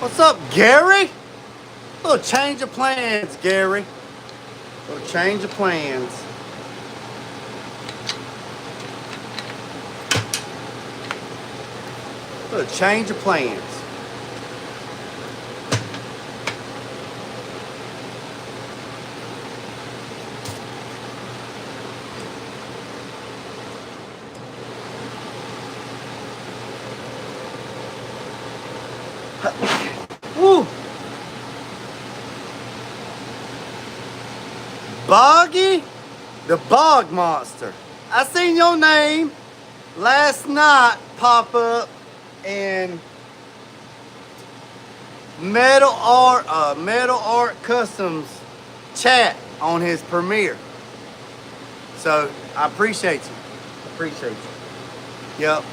What's up, Gary? A little change of plans, Gary. A little change of plans. A little change of plans. Woo! Boggy, the Bog Monster. I seen your name last night pop up in Metal Art Customs chat on his premiere. So I appreciate you. Appreciate you. Yep.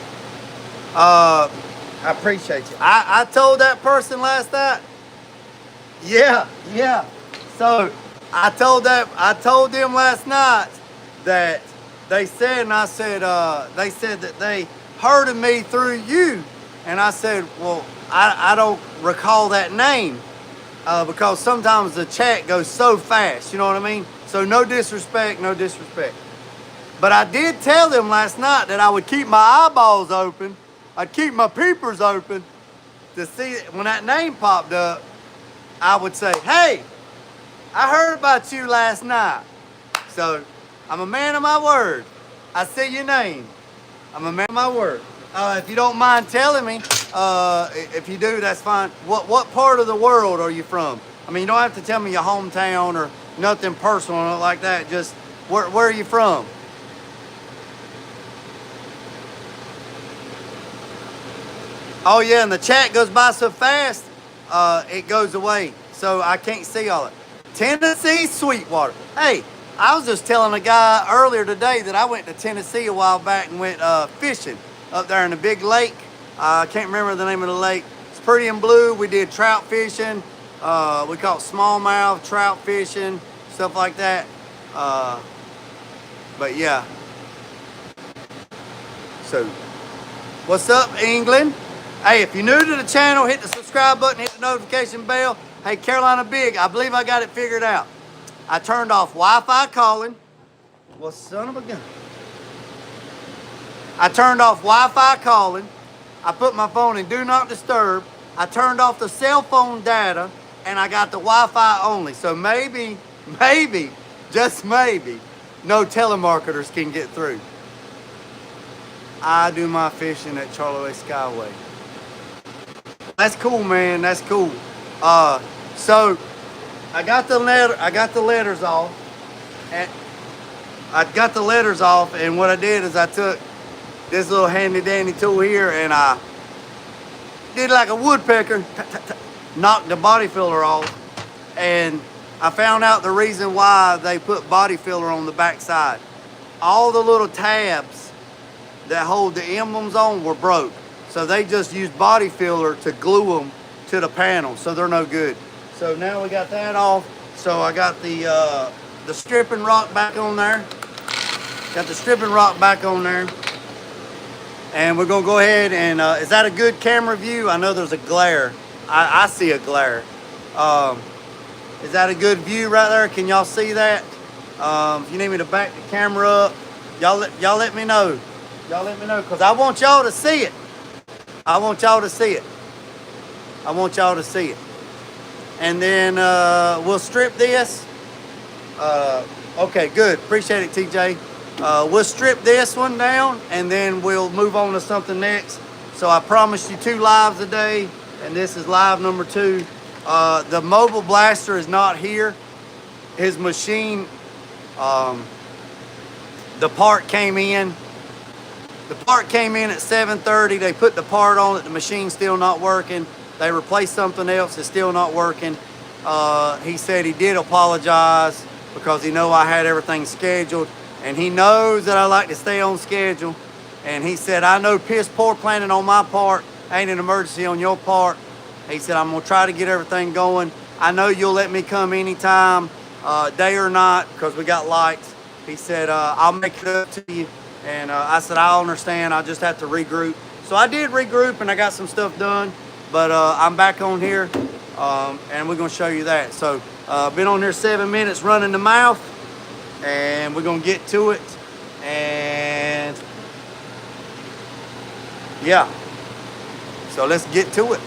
I appreciate you. I told that person last night. Yeah. So I told them last night that they said, and I said, they said that they heard of me through you. And I said, well, I don't recall that name because sometimes the chat goes so fast, you know what I mean? So no disrespect. But I did tell them last night that I would keep my eyeballs open. I'd keep my peepers open to see when that name popped up. I would say, hey, I heard about you last night. So I'm a man of my word. I see your name. I'm a man of my word. If you don't mind telling me, if you do, that's fine. What part of the world are you from? I mean, you don't have to tell me your hometown or nothing personal like that. Just where are you from? Oh yeah, and the chat goes by so fast, it goes away. So I can't see all it. Tennessee Sweetwater. Hey, I was just telling a guy earlier today that I went to Tennessee a while back and went fishing up there in the big lake. I can't remember the name of the lake. It's pretty and blue. We did trout fishing. We caught smallmouth, trout fishing, stuff like that. But yeah. So, what's up, England? Hey, if you're new to the channel, hit the subscribe button, hit the notification bell. Hey, Carolina Big, I believe I got it figured out. I turned off Wi-Fi calling. Well, son of a gun. I turned off Wi-Fi calling. I put my phone in Do Not Disturb. I turned off the cell phone data, and I got the Wi-Fi only. So maybe, just maybe, no telemarketers can get through. I do my fishing at Charlie Skyway. That's cool, man. That's cool. So I got the letters off, and what I did is I took this little handy dandy tool here and I did like a woodpecker, knocked the body filler off, and I found out the reason why they put body filler on the back side. All the little tabs that hold the emblems on were broke. So they just used body filler to glue them to the panel, so they're no good. So now we got that off. So I got the stripping rock back on there. Got the stripping rock back on there. And we're gonna go ahead and, is that a good camera view? I know there's a glare. I see a glare. Is that a good view right there? Can y'all see that? If you need me to back the camera up, y'all let me know. Y'all let me know, because I want y'all to see it. I want y'all to see it. I want y'all to see it. And then we'll strip this. Okay, good. Appreciate it, TJ. We'll strip this one down, and then we'll move on to something next. So I promised you 2 lives a day, and this is live number 2. The mobile blaster is not here. His machine, the part came in. The part came in at 7:30. They put the part on it. The machine's still not working. They replaced something else. It's still not working. He said he did apologize because he know I had everything scheduled. And he knows that I like to stay on schedule. And he said, I know piss poor planning on my part ain't an emergency on your part. He said, I'm going to try to get everything going. I know you'll let me come anytime, day or night, because we got lights. He said, I'll make it up to you. And I said, I understand. I'll just have to regroup. So I did regroup, and I got some stuff done. But I'm back on here, and we're gonna show you that. So been on there 7 minutes running the mouth, and we're gonna get to it. And yeah, so let's get to it.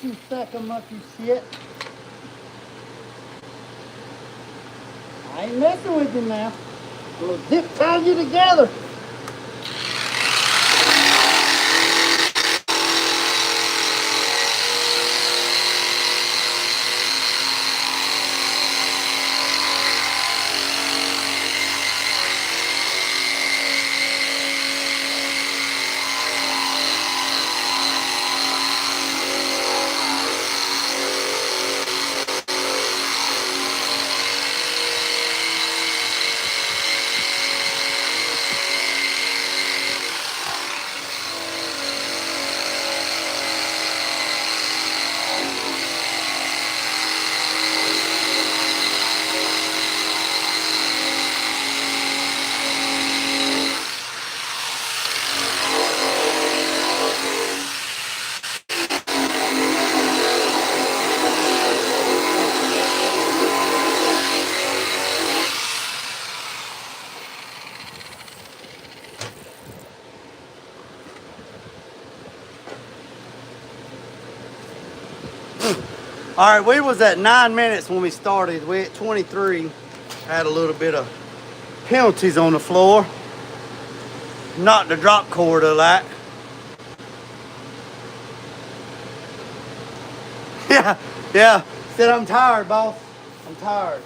you suck 'em up, you shit. I ain't messing with you now. We'll zip tie you together. All right, we was at 9 minutes when we started. We at 23. Had a little bit of penalties on the floor. Knocked the drop cord a lot. Yeah. Said I'm tired, boss. I'm tired.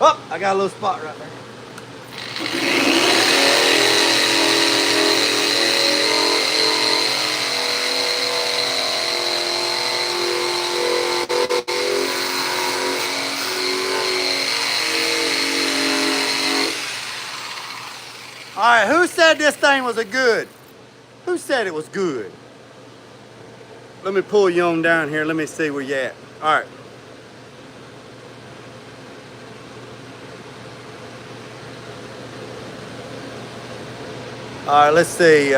Oh, I got a little spot right there. All right, who said this thing was a good? Who said it was good? Let me pull you on down here. Let me see where you at. All right. All right, let's see.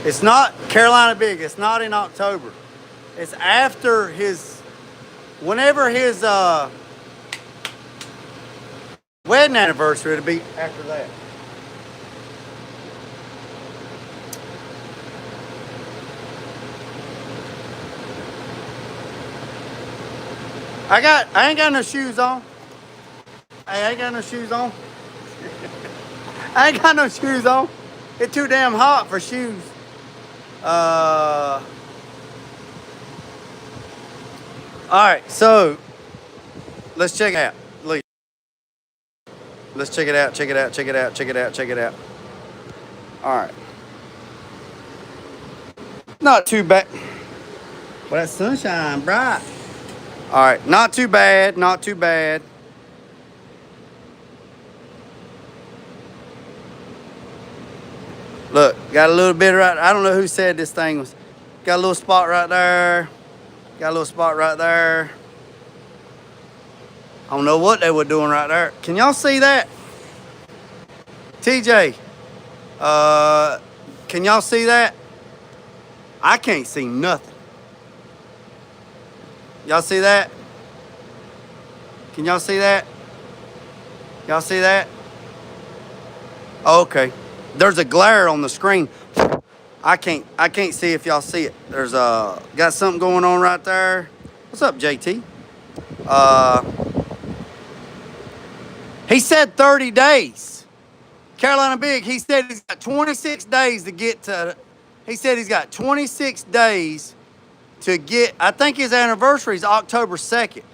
It's not Carolina Big. It's not in October. It's after his, whenever his wedding anniversary, it'll be after that. I ain't got no shoes on. Hey, I ain't got no shoes on. I ain't got no shoes on. It's too damn hot for shoes. All right, so let's check it out. Let's check it out, check it out, check it out, check it out, check it out. All right. Not too bad. Well, that sunshine bright. All right, not too bad, not too bad. Look, got a little bit right. I don't know who said this thing was. Got a little spot right there. Got a little spot right there. I don't know what they were doing right there. Can y'all see that? TJ, can y'all see that? I can't see nothing. Y'all see that? Can y'all see that? Y'all see that? Okay. There's a glare on the screen. I can't see if y'all see it. There's got something going on right there. What's up, JT? He said 30 days. Carolina Big, he said he's got 26 days to get to, he said he's got 26 days to get, I think his anniversary is October 2nd.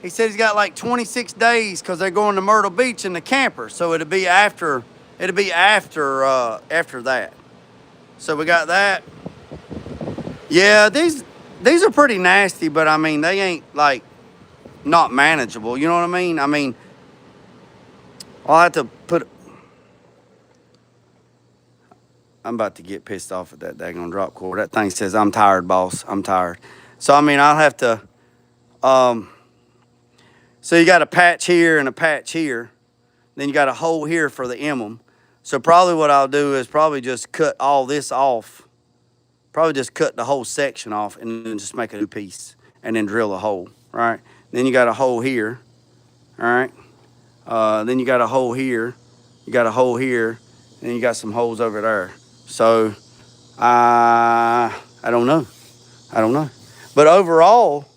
He said he's got like 26 days because they're going to Myrtle Beach in the camper. So it'll be after that. So we got that. Yeah, these are pretty nasty, but I mean, they ain't like not manageable. You know what I mean? I mean, I'll have to put, I'm about to get pissed off at that daggone drop cord. That thing says, I'm tired, boss. I'm tired. So, I mean, I'll have to, so you got a patch here and a patch here. Then you got a hole here for the emblem. So probably what I'll do is probably just cut all this off. Probably just cut the whole section off and then just make a new piece and then drill a hole, right? Then you got a hole here, all right? Then you got a hole here. You got a hole here, and you got some holes over there. So I don't know. I don't know. But overall,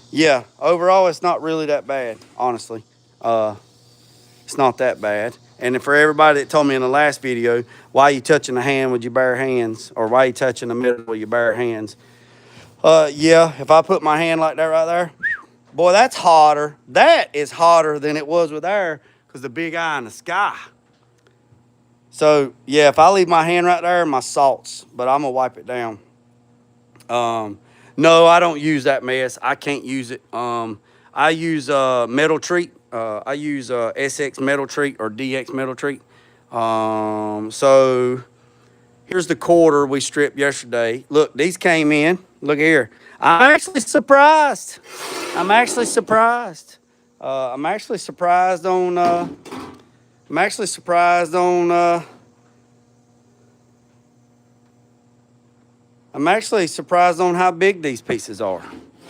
yeah, overall it's not really that bad, honestly. It's not that bad. And for everybody that told me in the last video, why are you touching the hand with your bare hands? Or why are you touching the middle with your bare hands? Yeah, if I put my hand like that right there, boy, that's hotter. That is hotter than it was with air because the big eye in the sky. So, yeah, if I leave my hand right there, my salts, but I'm going to wipe it down. No, I don't use that mess. I can't use it. I use metal treat. I use SX metal treat or DX metal treat. So here's the quarter we stripped yesterday. Look, these came in. Look here. I'm actually surprised. I'm actually surprised. I'm actually surprised on how big these pieces are,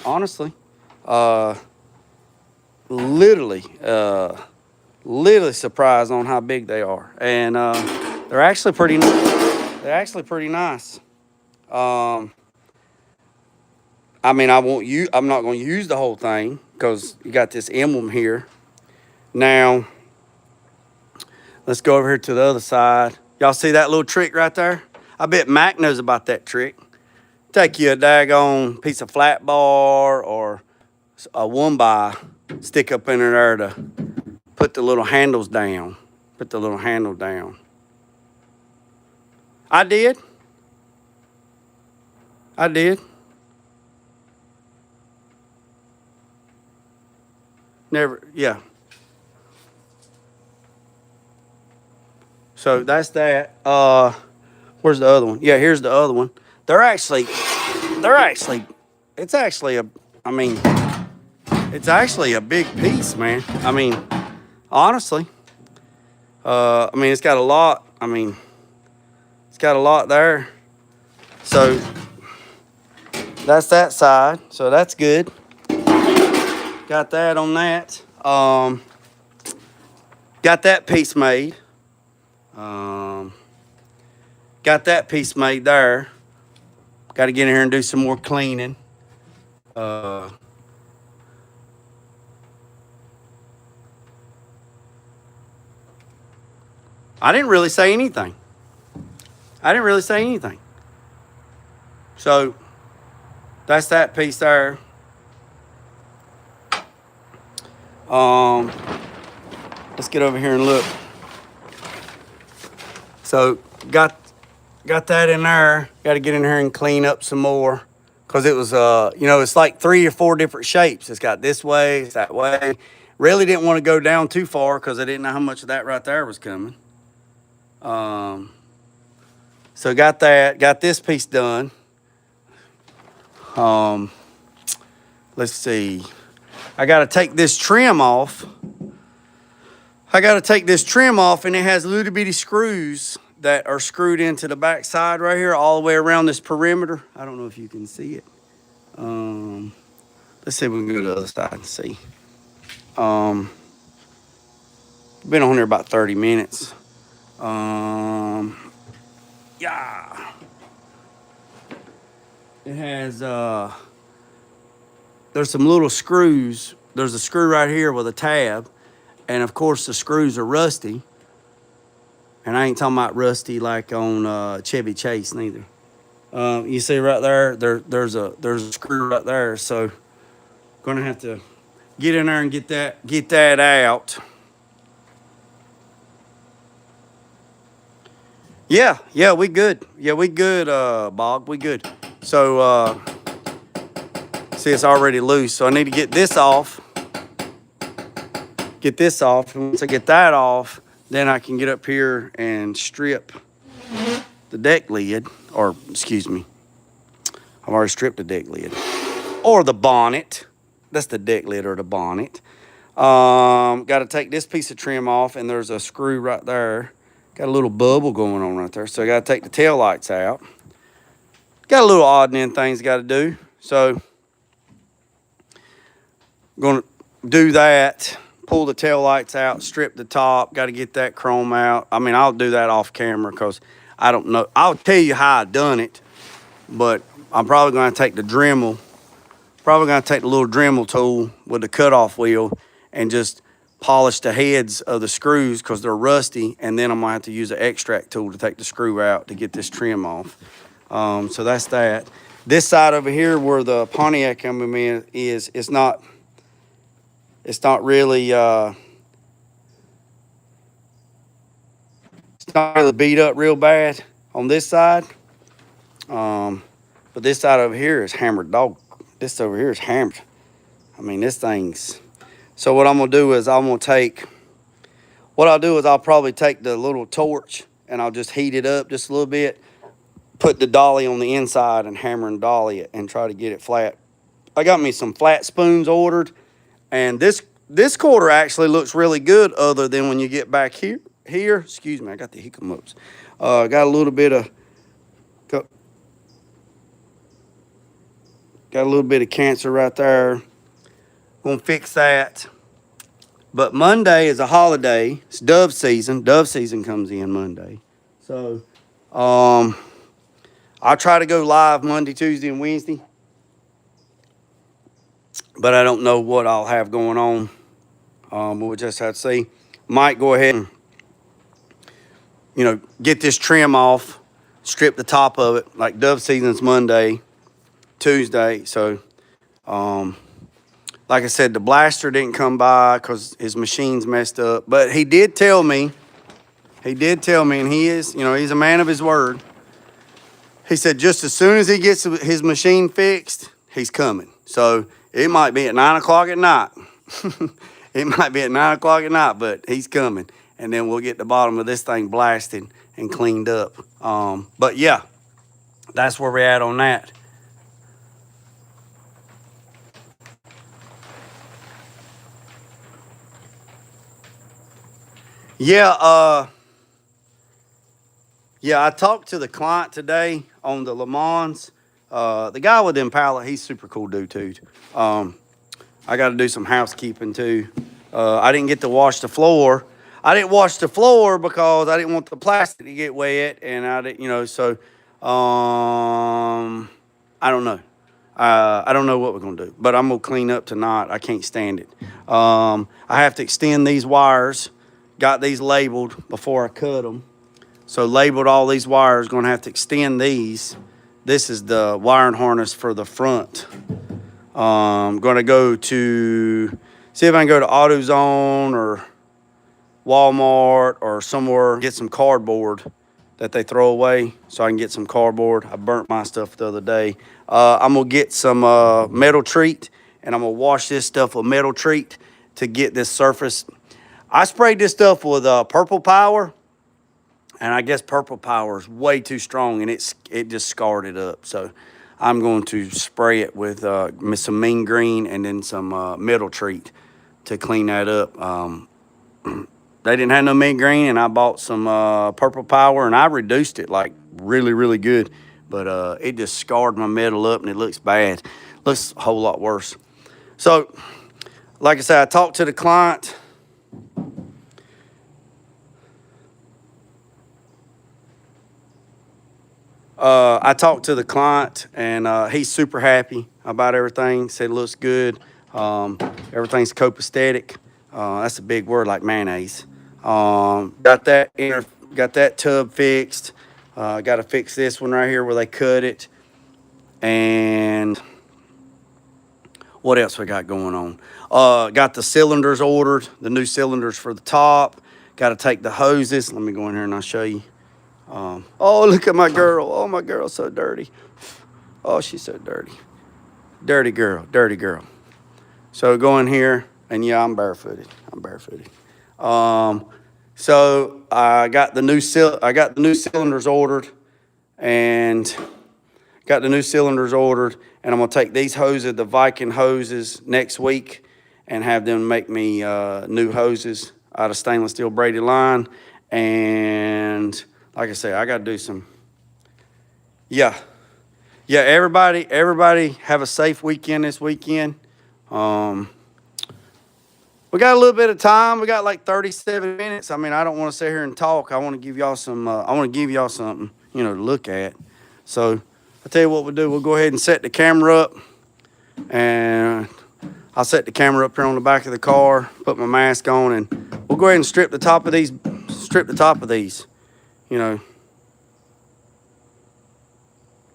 honestly. Literally surprised on how big they are. And they're actually pretty nice. I mean, I'm not going to use the whole thing because you got this emblem here. Now, let's go over here to the other side. Y'all see that little trick right there? I bet Mac knows about that trick. Take you a daggone piece of flat bar or a 1x, stick up in there to put the little handles down. Put the little handle down. I did. Never, yeah. So that's that. Where's the other one? Yeah, here's the other one. It's actually a big piece, man. I mean, honestly. It's got a lot. It's got a lot there. So that's that side. So that's good. Got that on that. Got that piece made. Got that piece made there. Got to get in here and do some more cleaning. I didn't really say anything. So that's that piece there. Let's get over here and look. So got that in there. Got to get in here and clean up some more because it was it's like 3 or 4 different shapes. It's got this way, it's that way. Really didn't want to go down too far because I didn't know how much of that right there was coming. So got this piece done. Let's see. I got to take this trim off. And it has little bitty screws that are screwed into the back side right here, all the way around this perimeter. I don't know if you can see it. Let's see if we can go to the other side and see. Been on here about 30 minutes. Yeah. It has, there's some little screws. There's a screw right here with a tab. And of course the screws are rusty. And I ain't talking about rusty like on Chevy Chase neither. You see right there, there's a screw right there. So gonna have to get in there and get that out. Yeah, we good. Bog, we good. So see, it's already loose. So I need to get this off. And once I get that off, then I can get up here and strip the deck lid, or excuse me, I've already stripped the deck lid, or the bonnet. That's the deck lid or the bonnet. Got to take this piece of trim off, and there's a screw right there. Got a little bubble going on right there, so I got to take the tail lights out. Got a little odd and end things got to do, so I'm going to do that. pull the tail lights out, strip the top, got to get that chrome out. I mean, I'll do that off camera because I don't know. I'll tell you how I done it, but I'm probably going to take the Dremel, the little Dremel tool with the cutoff wheel and just polish the heads of the screws because they're rusty, and then I'm going to have to use an extract tool to take the screw out to get this trim off. So that's that. This side over here where the Pontiac coming in is, it's not really beat up real bad on this side. But this side over here is hammered dog. This over here is hammered. I mean, this thing's... So what I'm going to do is I'll probably take the little torch and I'll just heat it up just a little bit, put the dolly on the inside and hammer and dolly it and try to get it flat. I got me some flat spoons ordered, and this quarter actually looks really good other than when you get back here. Excuse me, I got the hiccups. Got a little bit of cancer right there. Gonna fix that. But Monday is a holiday. It's dove season. Dove season comes in Monday. So I'll try to go live Monday, Tuesday, and Wednesday. But I don't know what I'll have going on. We'll just have to see. Might go ahead and, get this trim off, strip the top of it. Like dove season's Monday, Tuesday. So, like I said, the blaster didn't come by because his machine's messed up. But he did tell me, and he is, he's a man of his word. He said just as soon as he gets his machine fixed, he's coming. So it might be at 9 o'clock at night. It might be at 9 o'clock at night, but he's coming. And then we'll get the bottom of this thing blasted and cleaned up. But yeah, that's where we're at on that. Yeah, I talked to the client today on the Lemans. The guy with Impala, he's super cool dude too. I got to do some housekeeping too. I didn't get to wash the floor. I didn't wash the floor because I didn't want the plastic to get wet, and I didn't, so I don't know. I don't know what we're gonna do, but I'm gonna clean up tonight. I can't stand it. I have to extend these wires. Got these labeled before I cut them. So labeled all these wires, gonna have to extend these. This is the wiring harness for the front. Gonna go to, see if I can go to AutoZone or Walmart or somewhere, get some cardboard that they throw away so I can get some cardboard. I burnt my stuff the other day. I'm gonna get some metal treat, and I'm gonna wash this stuff with metal treat to get this surface. I sprayed this stuff with Purple Power, and I guess Purple Power is way too strong, and it just scarred it up. So I'm going to spray it with some mean green and then some metal treat to clean that up. They didn't have no mean green, and I bought some Purple Power, and I reduced it like really, really good. But it just scarred my metal up, and it looks bad. Looks a whole lot worse. So, like I said, I talked to the client. I talked to the client, and he's super happy about everything. Said it looks good. Everything's copacetic. That's a big word, like mayonnaise. Got that tub fixed. Got to fix this one right here where they cut it. And what else we got going on? Got the cylinders ordered, the new cylinders for the top. Got to take the hoses. Let me go in here and I'll show you. Oh, look at my girl. Oh, my girl's so dirty. Oh, she's so dirty. Dirty girl, dirty girl. So go in here, and yeah, I'm barefooted. So I got the new cylinders ordered, and I'm gonna take these hoses, the Viking hoses, next week, and have them make me new hoses out of stainless steel braided line. And like I say, I gotta do some. Yeah. Everybody have a safe weekend this weekend. We got a little bit of time. We got like 37 minutes. I mean, I don't want to sit here and talk. I want to give y'all some. I want to give y'all something, you know, to look at. So I'll tell you what we'll do. We'll go ahead and set the camera up, and I'll set the camera up here on the back of the car. Put my mask on, and we'll go ahead and strip the top of these. Strip the top of these, you know.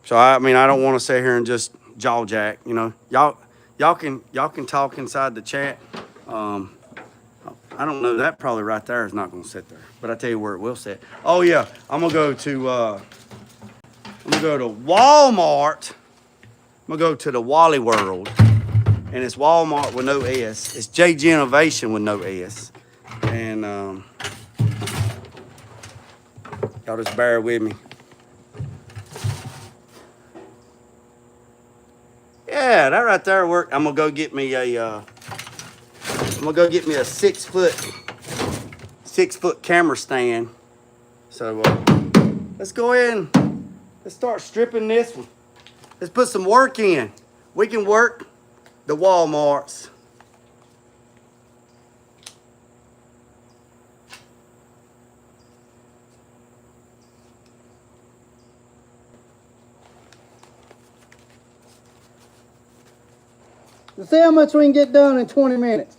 So I mean, I don't want to sit here and just jaw jack, you know. Y'all can talk inside the chat. I don't know, that probably right there is not gonna sit there, but I tell you where it will sit. Oh yeah, I'm gonna go to Walmart. I'm gonna go to the Wally World, and it's Walmart with no S. It's JG Innovation with no S, and y'all just bear with me. Yeah, that right there worked. I'm gonna go get me a 6-foot camera stand. So let's go ahead and let's start stripping this one. Let's put some work in. We can work the Walmarts. Let's see how much we can get done in 20 minutes.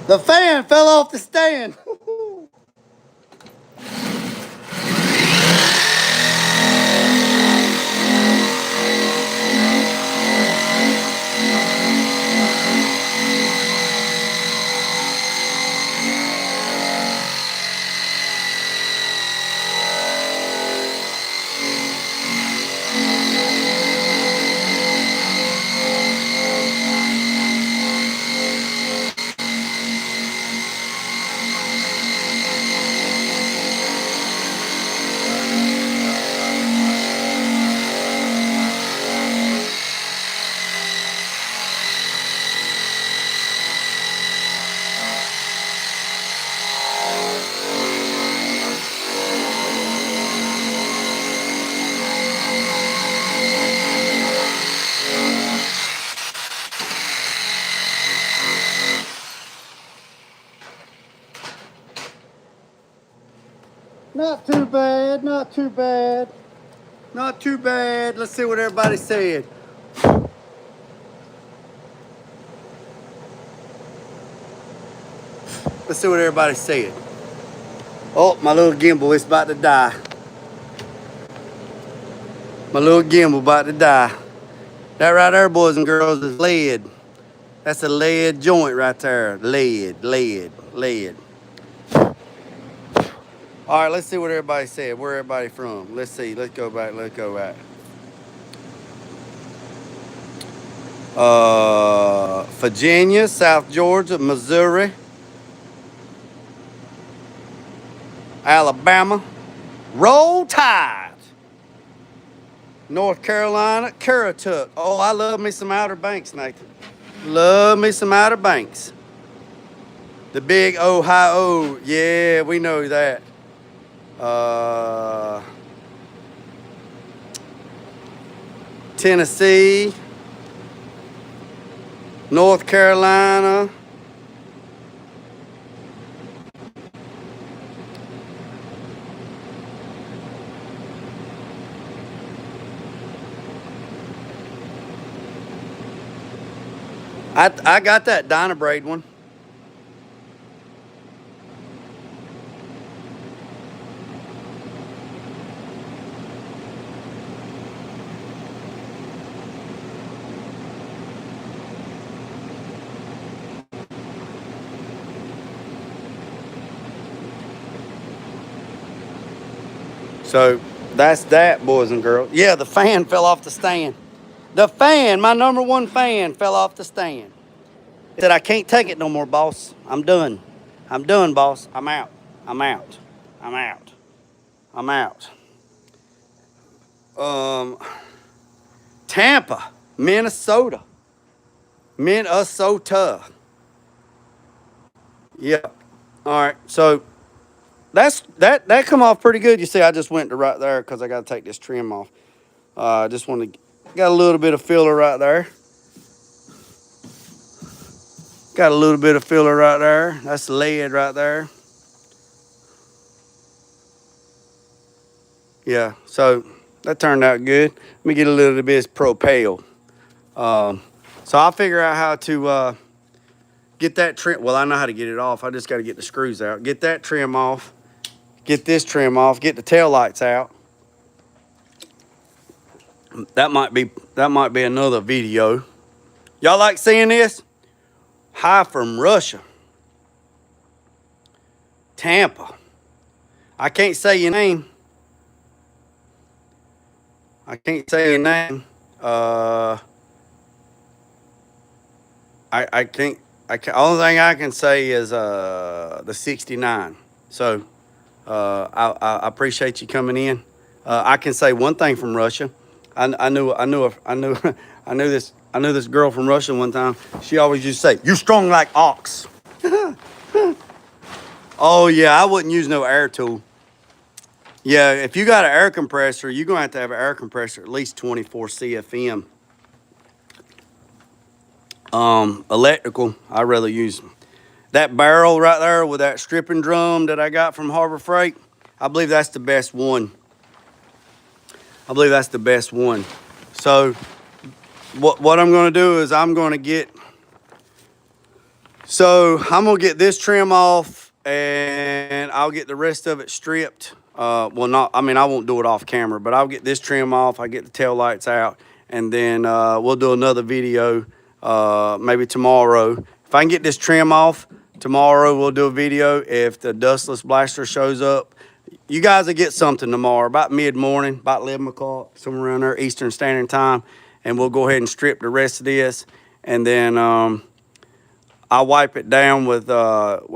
The fan fell off the stand. Not too bad, not too bad. Not too bad. Let's see what everybody said. Let's see what everybody said. Oh, my little gimbal is about to die. My little gimbal about to die. That right there, boys and girls, is lead. That's a lead joint right there. Lead, lead, lead. All right, let's see what everybody said. Where everybody from? Let's see. Let's go back. Let's go back. Virginia, South Georgia, Missouri, Alabama, Roll Tide, North Carolina, Currituck. Oh, I love me some Outer Banks, Nathan. Love me some Outer Banks. The big Ohio. Yeah, we know that. Tennessee, North Carolina. I got that Dynabraid one. So that's that, boys and girls. Yeah, the fan fell off the stand. The fan, my number one fan, fell off the stand. He said, I can't take it no more, boss. I'm done. I'm done, boss. I'm out. I'm out. I'm out. I'm out. Tampa, Minnesota. Minnesota. Yeah. All right. So that come off pretty good. You see, I just went to right there because I got to take this trim off. I just want to, got a little bit of filler right there. Got a little bit of filler right there. That's lead right there. Yeah, so that turned out good. Let me get a little bit of propel. So I'll figure out how to get that trim. Well, I know how to get it off. I just got to get the screws out. Get that trim off. Get this trim off. Get the tail lights out. That might be another video. Y'all like seeing this? Hi from Russia. Tampa. I can't say your name. I can't say your name. I can't. Only thing I can say is the 69. So I appreciate you coming in. I can say one thing from Russia. I knew this girl from Russia one time. She always used to say, "You strong like ox." Oh yeah, I wouldn't use no air tool. Yeah, if you got an air compressor, you're gonna have to have an air compressor at least 24 CFM. Electrical, I'd rather use that barrel right there with that stripping drum that I got from Harbor Freight. I believe that's the best one. I believe that's the best one. So what I'm gonna do is I'm gonna get So I'm gonna get this trim off, and I'll get the rest of it stripped. Well, not, I mean, I won't do it off camera, but I'll get this trim off. I get the tail lights out, and then we'll do another video maybe tomorrow. If I can get this trim off tomorrow, we'll do a video. If the dustless blaster shows up, you guys will get something tomorrow about mid-morning, about 11 o'clock, somewhere around there, Eastern Standard Time, and we'll go ahead and strip the rest of this, and then I'll wipe it down with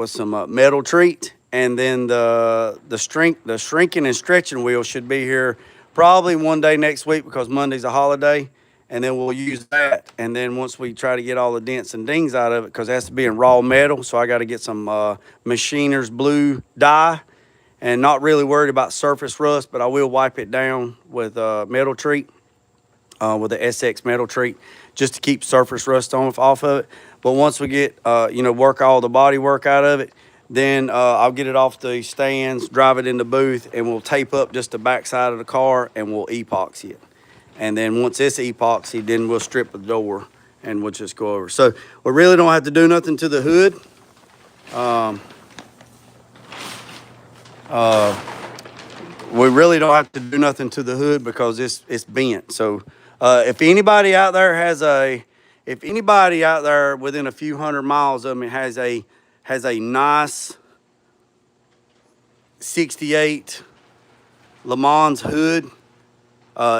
some metal treat, and then the shrinking and stretching wheel should be here probably one day next week because Monday's a holiday, and then we'll use that. And then once we try to get all the dents and dings out of it, because it has to be in raw metal, so I got to get some machiner's blue dye, and not really worried about surface rust, but I will wipe it down with metal treat, with the SX metal treat, just to keep surface rust off of it. But once we get, work all the body work out of it, then I'll get it off the stands, drive it in the booth, and we'll tape up just the back side of the car, and we'll epoxy it. And then once it's epoxy, then we'll strip the door, and we'll just go over. So we really don't have to do nothing to the hood. We really don't have to do nothing to the hood because it's bent. So if anybody out there within a few hundred miles of me has a nice 68 Lemans hood,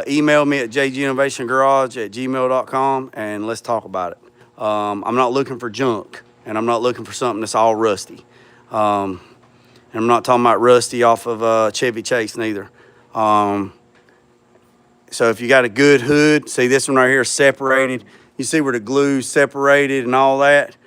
email me at jginnovationgarage@gmail.com and let's talk about it. I'm not looking for junk, and I'm not looking for something that's all rusty. And I'm not talking about rusty off of Chevy Chase neither. So if you got a good hood, see this one right here is separated. You see where the glue's separated and all that.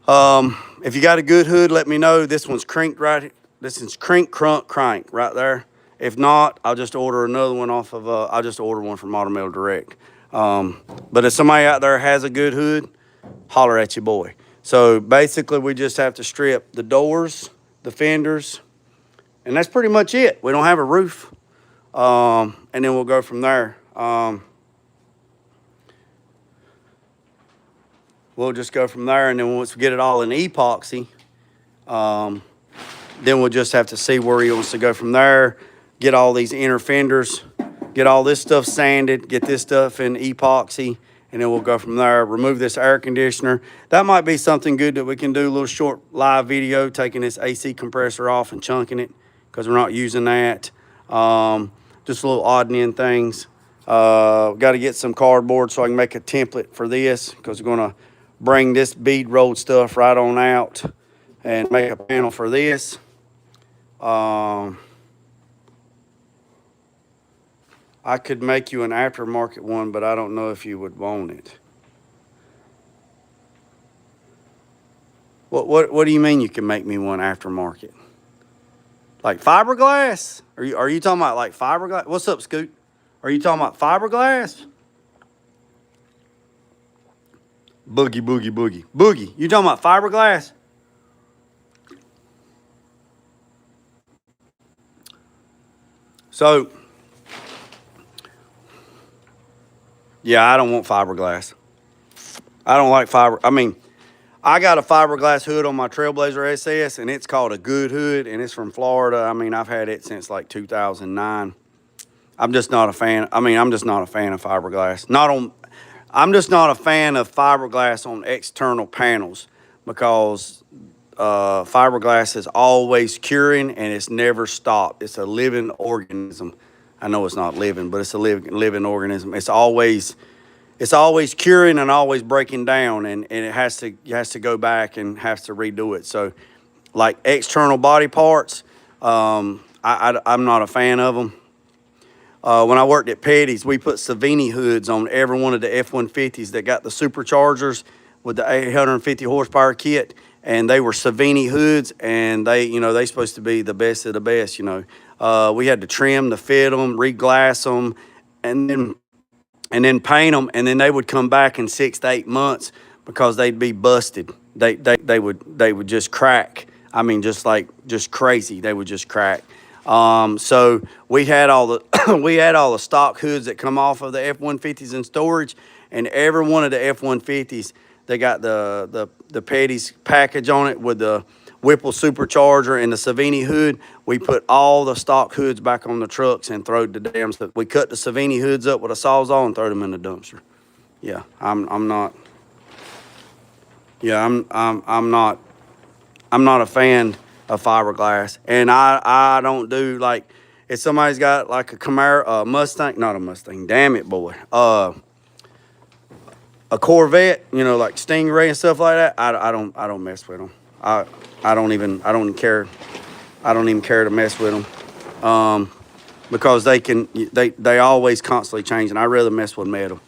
If you got a good hood, let me know. This one's crinked right. This is crank right there. If not, I'll just order another one off of, I'll just order one from Automail Direct. But if somebody out there has a good hood, holler at your boy. So basically we just have to strip the doors, the fenders, and that's pretty much it. We don't have a roof. And then we'll go from there. We'll just go from there, and then once we get it all in epoxy, then we'll just have to see where he wants to go from there, get all these inner fenders, get all this stuff sanded, get this stuff in epoxy, and then we'll go from there. Remove this air conditioner. That might be something good that we can do, a little short live video, taking this AC compressor off and chunking it, because we're not using that. Just little odd and end things. Got to get some cardboard so I can make a template for this, because we're going to bring this bead rolled stuff right on out and make a panel for this. I could make you an aftermarket one, but I don't know if you would want it. What do you mean you can make me one aftermarket? Like fiberglass? Are you talking about like fiberglass? What's up, Scoot? Are you talking about fiberglass? Boogie, boogie, boogie. Boogie, you talking about fiberglass? So, yeah, I don't want fiberglass. I don't like fiber. I mean, I got a fiberglass hood on my Trailblazer SS, and it's called a good hood, and it's from Florida. I mean, I've had it since like 2009. I'm just not a fan. I mean, I'm just not a fan of fiberglass. I'm just not a fan of fiberglass on external panels, because fiberglass is always curing and it's never stopped. It's a living organism. I know it's not living, but it's a living organism. It's always curing and always breaking down, and it has to go back and has to redo it. So, like external body parts, I'm not a fan of them. When I worked at Petty's, we put Savini hoods on every one of the F-150s that got the superchargers with the 850 horsepower kit, and they were Savini hoods, and they supposed to be the best of the best. We had to trim to fit them, re-glass them, and then paint them, and then they would come back in 6 to 8 months because they'd be busted. They would just crack. I mean, just crazy. They would just crack. So we had all the stock hoods that come off of the F-150s in storage, and every one of the F-150s, They got the Petty's package on it with the Whipple supercharger and the Savini hood. We put all the stock hoods back on the trucks and throwed the damn stuff. We cut the Savini hoods up with a Sawzall and throw them in the dumpster. Yeah, I'm not. Yeah, I'm not a fan of fiberglass, and I don't do like if somebody's got like a Camaro, Mustang, not a Mustang. Damn it, boy. A Corvette, you know, like Stingray and stuff like that. I don't mess with them. I don't even care. I don't even care to mess with them, because they always constantly change, and I rather mess with metal.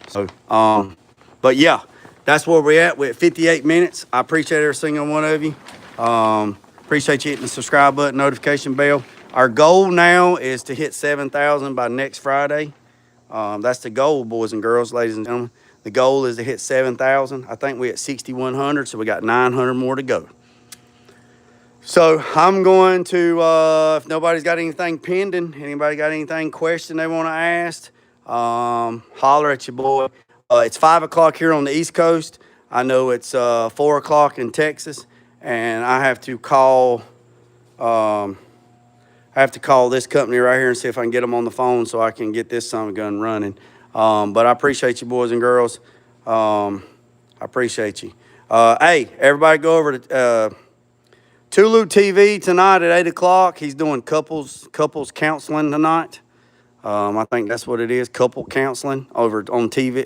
So, but yeah, that's where we're at. We're at 58 minutes. I appreciate every single one of you. Appreciate you hitting the subscribe button, notification bell. Our goal now is to hit 7,000 by next Friday. That's the goal, boys and girls, ladies and gentlemen. The goal is to hit 7,000. I think we're at 6,100, so we got 900 more to go. So I'm going to, if nobody's got anything pending, anybody got anything question they want to ask, holler at your boy. It's 5 o'clock here on the East Coast. I know it's 4 o'clock in Texas, and I have to call this company right here and see if I can get them on the phone so I can get this son of a gun running. But I appreciate you, boys and girls. I appreciate you. Hey, everybody go over to Tulu TV tonight at 8 o'clock. He's doing couples counseling tonight. I think that's what it is, couple counseling over on TV.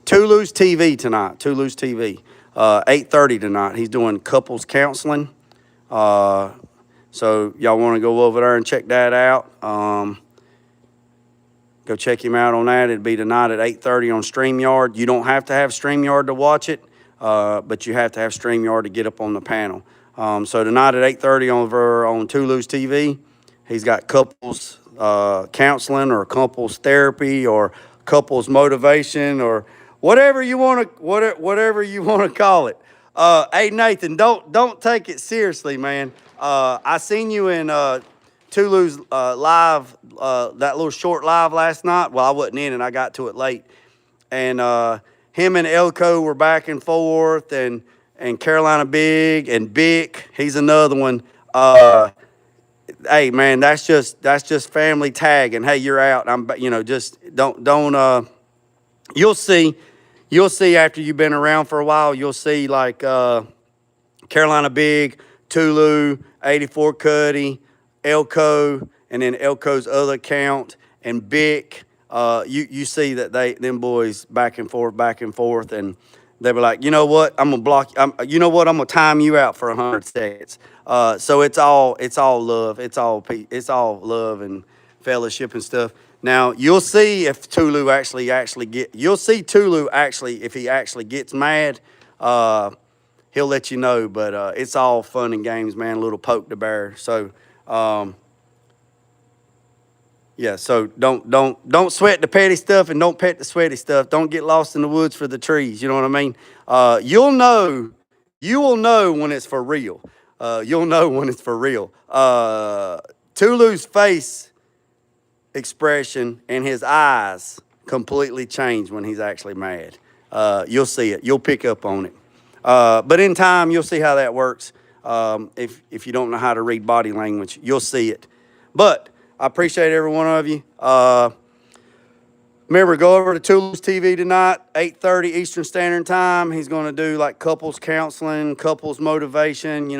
Tulu's TV tonight, Tulu's TV. 8:30 tonight. He's doing couples counseling. So y'all want to go over there and check that out. Go check him out on that. It'll be tonight at 8:30 on StreamYard. You don't have to have StreamYard to watch it, but you have to have StreamYard to get up on the panel. So tonight at 8:30 over on Tulu's TV, he's got couples counseling or couples therapy or couples motivation or whatever you want to call it. Hey Nathan, don't take it seriously, man. I seen you in Tulu's live, that little short live last night. Well, I wasn't in it. I got to it late. And him and Elko were back and forth, and Carolina Big and Bick, he's another one. Hey man, that's just family tag. And hey, you're out. Just don't. You'll see after you've been around for a while. You'll see like Carolina Big, Tulu, 84 Cuddy, Elko, and then Elko's other account, and Bick. You see that them boys back and forth, and they were like, you know what, I'm gonna block. You know what, I'm gonna time you out for 100 seconds. So it's all love. It's all love and fellowship and stuff. Now you'll see if Tulu you'll see Tulu if he actually gets mad. He'll let you know, but it's all fun and games, man. A little poke the bear. So. Yeah, so don't sweat the petty stuff and don't pet the sweaty stuff. Don't get lost in the woods for the trees. You know what I mean? You will know when it's for real. You'll know when it's for real. Tulu's face expression and his eyes completely change when he's actually mad. You'll see it. You'll pick up on it. But in time, you'll see how that works. If you don't know how to read body language, you'll see it. But I appreciate every one of you. Remember, go over to Tulu's TV tonight, 8:30 Eastern Standard Time. He's going to do like couples counseling, couples motivation.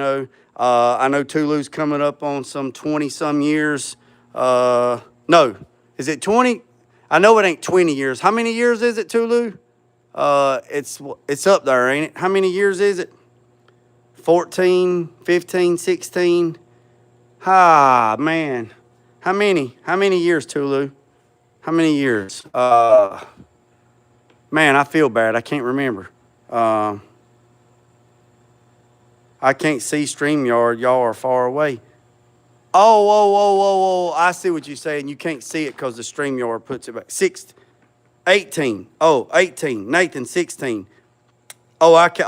I know Tulu's coming up on some 20-some years. No, is it 20? I know it ain't 20 years. How many years is it, Tulu? It's up there, ain't it? How many years is it? 14, 15, 16. Ah, man. How many years, Tulu? How many years? Man, I feel bad. I can't remember. I can't see StreamYard. Y'all are far away. Oh. I see what you're saying. You can't see it because the StreamYard puts it back. 18. Oh, 18. Nathan, 16. Oh, okay.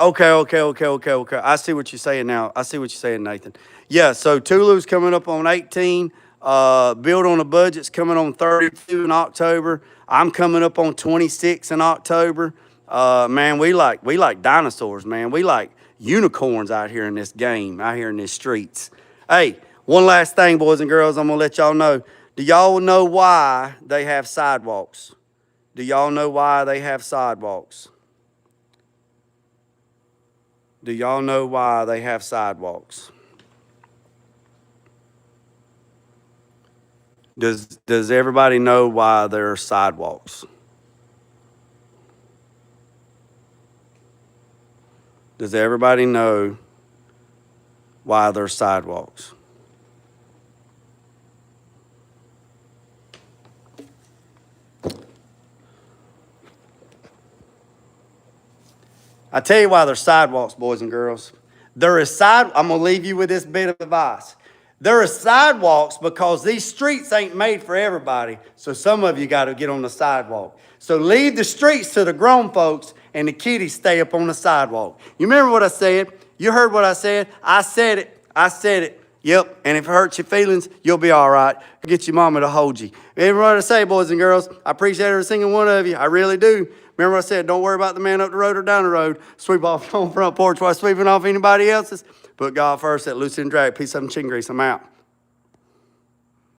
I see what you're saying now. I see what you're saying, Nathan. Yeah, so Tulu's coming up on 18. Build on a Budget's coming on 32 in October. I'm coming up on 26 in October. Man, we like dinosaurs, man. We like unicorns out here in this game, out here in these streets. Hey, one last thing, boys and girls, I'm gonna let y'all know. Do y'all know why they have sidewalks? Do y'all know why they have sidewalks? Do y'all know why they have sidewalks? Does everybody know why there are sidewalks? Does everybody know why there's sidewalks? I tell you why there's sidewalks, boys and girls. I'm gonna leave you with this bit of advice. There are sidewalks because these streets ain't made for everybody, so some of you gotta get on the sidewalk. So leave the streets to the grown folks and the kiddies stay up on the sidewalk. You remember what I said? You heard what I said? I said it. Yep, and if it hurts your feelings, you'll be all right. Get your mama to hold you. Remember what I say, boys and girls? I appreciate every single one of you. I really do. Remember what I said? Don't worry about the man up the road or down the road. Sweep off on front porch while sweeping off anybody else's. Put God first at loose and drag. Peace, up, and chin grease. I'm out.